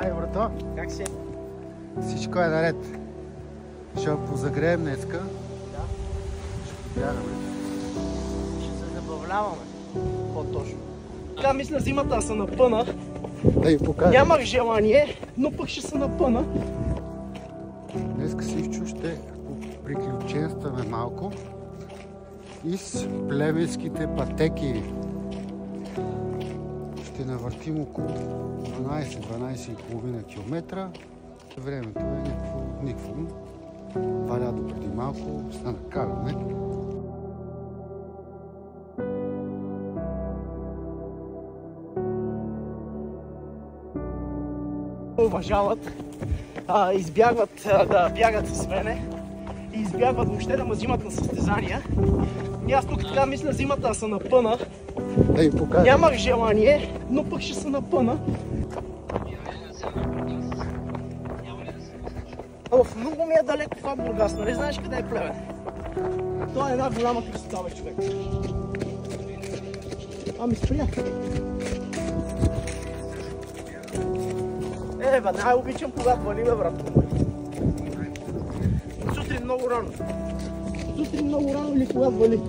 Ай, брато, Как си? всичко е наред. Ще позагреем днеска. Да. Ще побягаме. Ще се забавляваме. По-точно. Така мисля зимата се напъна. Да ви покажа. Нямах желание, но пък ще се напъна. Днеска Сивчо ще приключенстваме малко и с плевенските пътеки. Ще навъртим около 12-12,5 км. Времето е никакво. Валя до преди малко, стана караме. Уважават, избягват да бягат с мене и избягват въобще да ме взимат на състезания. И аз тук така мисля зимата се напъна. Да ви покажа. Нямах желание, но пък ще се напъна. Много ми е далеко това Бургас, нали знаеш къде е Плевен? Това е една голяма красота, бе, човек. Ами спря. Бе, най-обичам когато вали, бе, брат. Сутрин много рано. Сутрин много рано или когато вали.